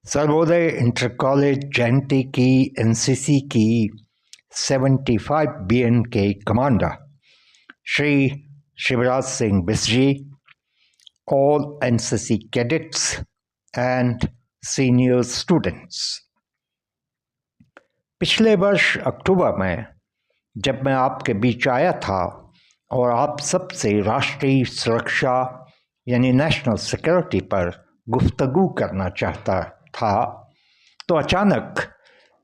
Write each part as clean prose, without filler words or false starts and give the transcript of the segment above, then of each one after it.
Sarvodaya inter college जयंती की NCC की 75 B N के commander Shri Shivraj Singh Bisji, all NCC cadets and senior students। पिछले वर्ष अक्टूबर में जब मैं आपके बीच आया था और आप सबसे राष्ट्रीय सुरक्षा यानी नेशनल सिक्योरिटी पर गुफ्तगू करना चाहता था तो अचानक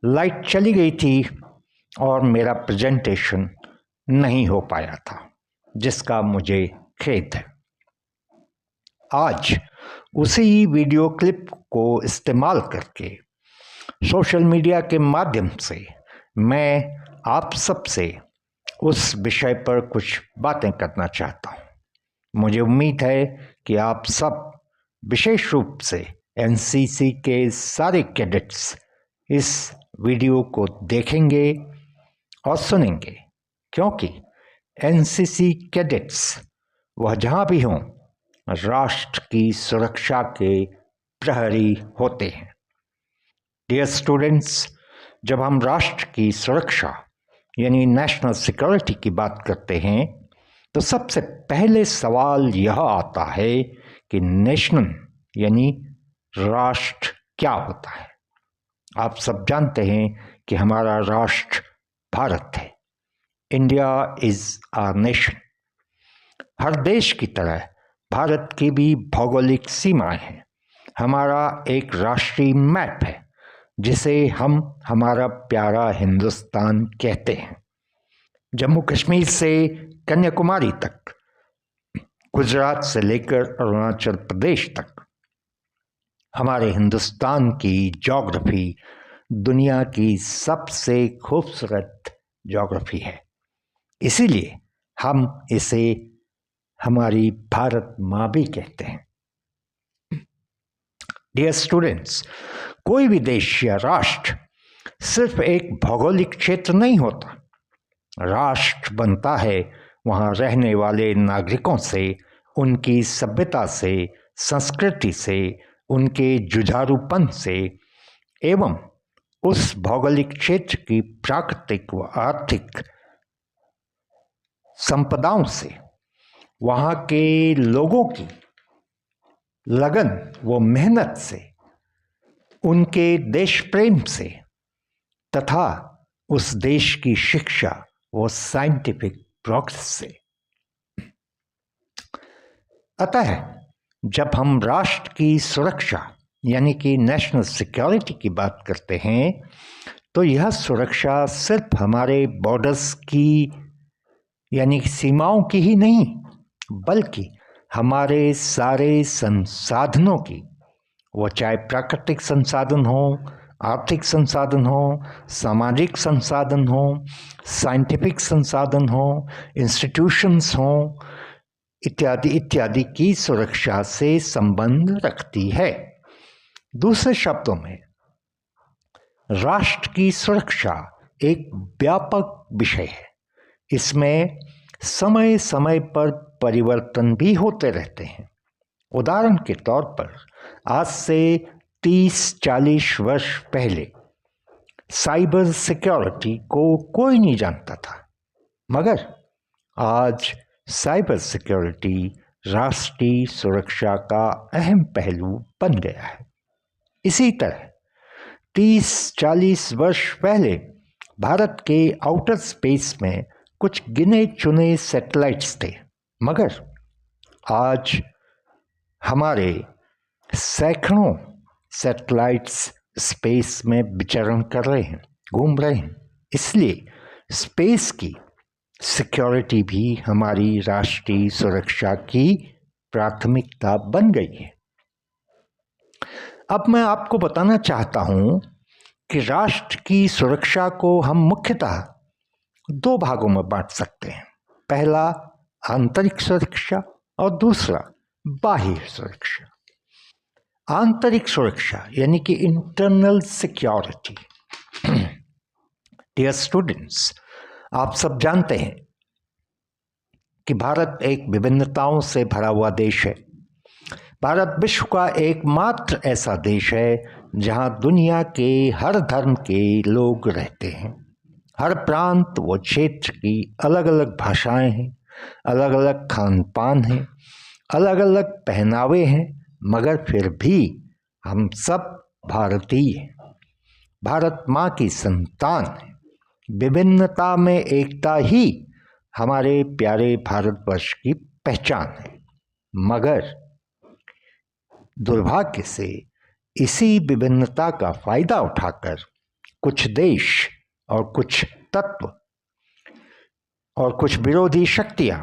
लाइट चली गई थी और मेरा प्रेजेंटेशन नहीं हो पाया था, जिसका मुझे खेद है। आज उसी वीडियो क्लिप को इस्तेमाल करके सोशल मीडिया के माध्यम से मैं आप सबसे उस विषय पर कुछ बातें करना चाहता हूँ। मुझे उम्मीद है कि आप सब विशेष रूप से एनसीसी के सारे कैडेट्स इस वीडियो को देखेंगे और सुनेंगे, क्योंकि एनसीसी कैडेट्स वह जहाँ भी हों राष्ट्र की सुरक्षा के प्रहरी होते हैं। डियर स्टूडेंट्स, जब हम राष्ट्र की सुरक्षा यानी नेशनल सिक्योरिटी की बात करते हैं तो सबसे पहले सवाल यह आता है कि नेशनल यानी राष्ट्र क्या होता है। आप सब जानते हैं कि हमारा राष्ट्र भारत है। India is our nation. हर देश की तरह भारत की भी भौगोलिक सीमाएं हैं। हमारा एक राष्ट्रीय मैप है जिसे हम हमारा प्यारा हिंदुस्तान कहते हैं। जम्मू कश्मीर से कन्याकुमारी तक, गुजरात से लेकर अरुणाचल प्रदेश तक हमारे हिंदुस्तान की ज्योग्राफी दुनिया की सबसे खूबसूरत ज्योग्राफी है। इसीलिए हम इसे हमारी भारत माँ भी कहते हैं। डियर स्टूडेंट्स, कोई भी देश या राष्ट्र सिर्फ एक भौगोलिक क्षेत्र नहीं होता। राष्ट्र बनता है वहाँ रहने वाले नागरिकों से, उनकी सभ्यता से, संस्कृति से, उनके जुझारूपन से एवं उस भौगोलिक क्षेत्र की प्राकृतिक व आर्थिक संपदाओं से, वहाँ के लोगों की लगन व मेहनत से, उनके देश प्रेम से तथा उस देश की शिक्षा व साइंटिफिक प्रोग्रेस से। अतः जब हम राष्ट्र की सुरक्षा यानी कि नेशनल सिक्योरिटी की बात करते हैं तो यह सुरक्षा सिर्फ हमारे बॉर्डर्स की यानी सीमाओं की ही नहीं, बल्कि हमारे सारे संसाधनों की, वो चाहे प्राकृतिक संसाधन हो, आर्थिक संसाधन हो, सामाजिक संसाधन हो, साइंटिफिक संसाधन हो, इंस्टीट्यूशंस हो, इत्यादि इत्यादि की सुरक्षा से संबंध रखती है। दूसरे शब्दों में, राष्ट्र की सुरक्षा एक व्यापक विषय है। इसमें समय समय पर परिवर्तन भी होते रहते हैं। उदाहरण के तौर पर आज से 30-40 वर्ष पहले साइबर सिक्योरिटी को कोई नहीं जानता था, मगर आज साइबर सिक्योरिटी राष्ट्रीय सुरक्षा का अहम पहलू बन गया है। इसी तरह 30-40 वर्ष पहले भारत के आउटर स्पेस में कुछ गिने चुने सैटेलाइट्स थे, मगर आज हमारे सैकड़ों सैटेलाइट्स स्पेस में विचरण कर रहे हैं, घूम रहे हैं। इसलिए स्पेस की सिक्योरिटी भी हमारी राष्ट्रीय सुरक्षा की प्राथमिकता बन गई है। अब मैं आपको बताना चाहता हूं कि राष्ट्र की सुरक्षा को हम मुख्यतः 2 भागों में बांट सकते हैं। पहला आंतरिक सुरक्षा और दूसरा बाह्य सुरक्षा। आंतरिक सुरक्षा यानी कि इंटरनल सिक्योरिटी। डियर स्टूडेंट्स, आप सब जानते हैं कि भारत एक विभिन्नताओं से भरा हुआ देश है। भारत विश्व का एकमात्र ऐसा देश है जहां दुनिया के हर धर्म के लोग रहते हैं। हर प्रांत व क्षेत्र की अलग अलग भाषाएं हैं, अलग अलग खान पान हैं, अलग अलग पहनावे हैं, मगर फिर भी हम सब भारतीय हैं। भारत माँ की संतान है। विभिन्नता में एकता ही हमारे प्यारे भारतवर्ष की पहचान है। मगर दुर्भाग्य से इसी विभिन्नता का फायदा उठाकर कुछ देश और कुछ तत्व और कुछ विरोधी शक्तियां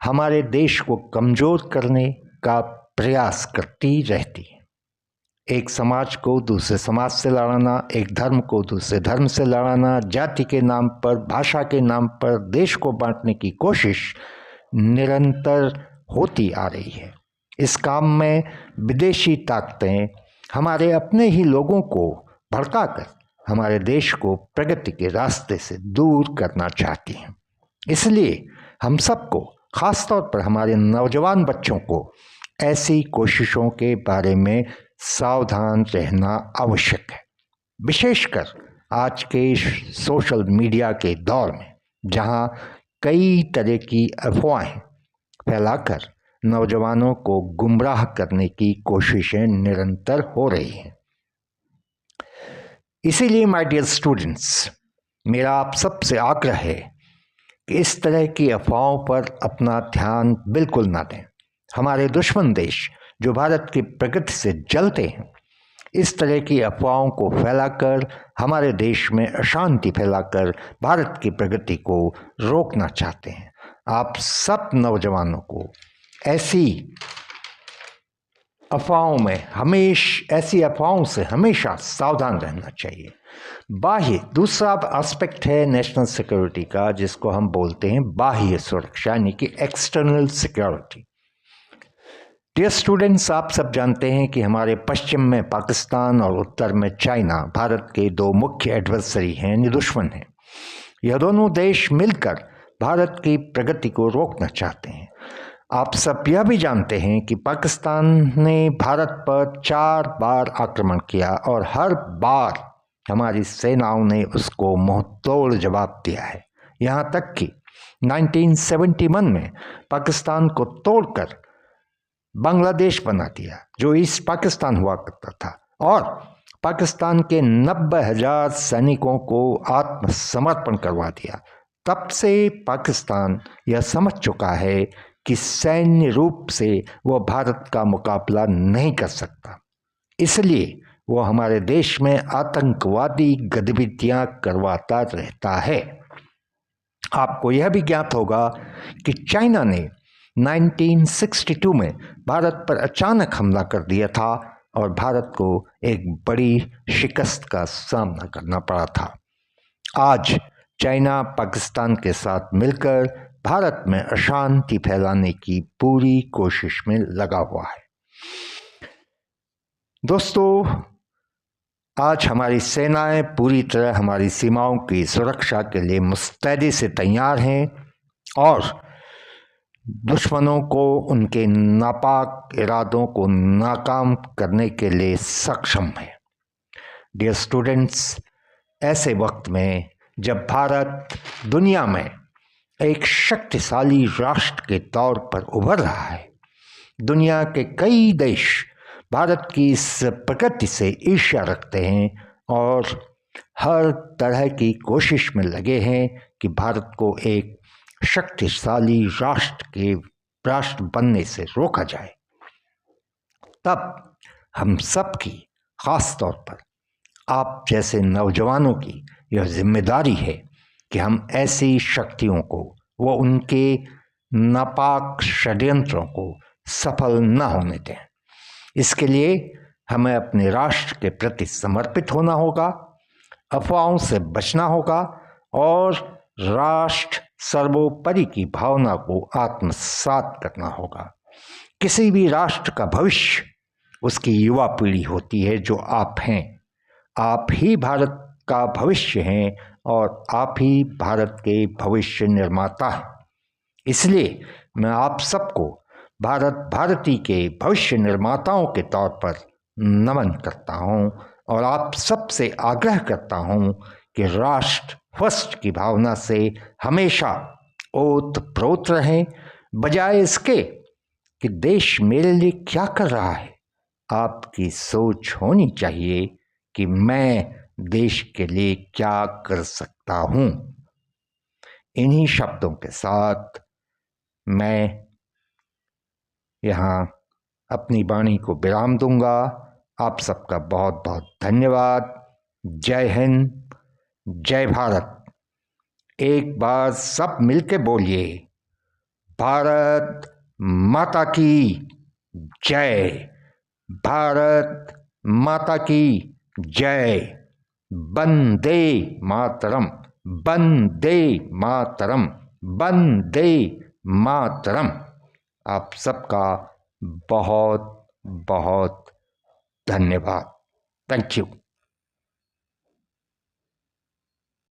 हमारे देश को कमजोर करने का प्रयास करती रहती हैं। एक समाज को दूसरे समाज से लड़ाना, एक धर्म को दूसरे धर्म से लड़ाना, जाति के नाम पर, भाषा के नाम पर देश को बांटने की कोशिश निरंतर होती आ रही है। इस काम में विदेशी ताकतें हमारे अपने ही लोगों को भड़काकर हमारे देश को प्रगति के रास्ते से दूर करना चाहती हैं। इसलिए हम सबको, खासतौर पर हमारे नौजवान बच्चों को, ऐसी कोशिशों के बारे में सावधान रहना आवश्यक है। विशेषकर आज के सोशल मीडिया के दौर में, जहां कई तरह की अफवाहें फैलाकर नौजवानों को गुमराह करने की कोशिशें निरंतर हो रही हैं। इसीलिए माय डियर स्टूडेंट्स, मेरा आप सबसे आग्रह है कि इस तरह की अफवाहों पर अपना ध्यान बिल्कुल ना दें। हमारे दुश्मन देश जो भारत की प्रगति से जलते हैं, इस तरह की अफवाहों को फैलाकर हमारे देश में अशांति फैलाकर भारत की प्रगति को रोकना चाहते हैं। आप सब नौजवानों को ऐसी अफवाहों से हमेशा सावधान रहना चाहिए। दूसरा एस्पेक्ट है नेशनल सिक्योरिटी का, जिसको हम बोलते हैं बाह्य सुरक्षा, यानी कि एक्सटर्नल सिक्योरिटी। डियर स्टूडेंट्स, आप सब जानते हैं कि हमारे पश्चिम में पाकिस्तान और उत्तर में चाइना भारत के दो मुख्य एडवर्सरी हैं, यानी दुश्मन हैं। यह दोनों देश मिलकर भारत की प्रगति को रोकना चाहते हैं। आप सब यह भी जानते हैं कि पाकिस्तान ने भारत पर 4 बार आक्रमण किया और हर बार हमारी सेनाओं ने उसको मुंहतोड़ जवाब दिया है। यहाँ तक कि 1971 में पाकिस्तान को तोड़कर बांग्लादेश बना दिया, जो ईस्ट पाकिस्तान हुआ करता था, और पाकिस्तान के 90,000 सैनिकों को आत्मसमर्पण करवा दिया। तब से पाकिस्तान यह समझ चुका है कि सैन्य रूप से वह भारत का मुकाबला नहीं कर सकता। इसलिए वो हमारे देश में आतंकवादी गतिविधियां करवाता रहता है। आपको यह भी ज्ञात होगा कि चाइना ने 1962 में भारत पर अचानक हमला कर दिया था और भारत को एक बड़ी शिकस्त का सामना करना पड़ा था। आज चाइना पाकिस्तान के साथ मिलकर भारत में अशांति फैलाने की पूरी कोशिश में लगा हुआ है। दोस्तों, आज हमारी सेनाएं पूरी तरह हमारी सीमाओं की सुरक्षा के लिए मुस्तैदी से तैयार हैं और दुश्मनों को उनके नापाक इरादों को नाकाम करने के लिए सक्षम है। डियर स्टूडेंट्स, ऐसे वक्त में जब भारत दुनिया में एक शक्तिशाली राष्ट्र के तौर पर उभर रहा है, दुनिया के कई देश भारत की इस प्रगति से ईर्ष्या रखते हैं और हर तरह की कोशिश में लगे हैं कि भारत को एक शक्तिशाली राष्ट्र बनने से रोका जाए। तब हम सब की, खास तौर पर आप जैसे नौजवानों की यह जिम्मेदारी है कि हम ऐसी शक्तियों को, वो उनके नापाक षड्यंत्रों को सफल न होने दें। इसके लिए हमें अपने राष्ट्र के प्रति समर्पित होना होगा, अफवाहों से बचना होगा और राष्ट्र सर्वोपरि की भावना को आत्मसात करना होगा। किसी भी राष्ट्र का भविष्य उसकी युवा पीढ़ी होती है, जो आप हैं। आप ही भारत का भविष्य हैं और आप ही भारत के भविष्य निर्माता हैं। इसलिए मैं आप सबको भारत भारती के भविष्य निर्माताओं के तौर पर नमन करता हूँ और आप सबसे आग्रह करता हूँ कि राष्ट्र फर्स्ट की भावना से हमेशा ओत प्रोत रहें, बजाय इसके कि देश मेरे लिए क्या कर रहा है। आपकी सोच होनी चाहिए कि मैं देश के लिए क्या कर सकता हूँ। इन्हीं शब्दों के साथ मैं यहाँ अपनी वाणी को विराम दूंगा। आप सबका बहुत बहुत धन्यवाद। जय हिंद, जय भारत। एक बार सब मिलके बोलिए, भारत माता की जय, भारत माता की जय। वंदे मातरम, वंदे मातरम, वंदे मातरम। आप सबका बहुत बहुत धन्यवाद। Thank you.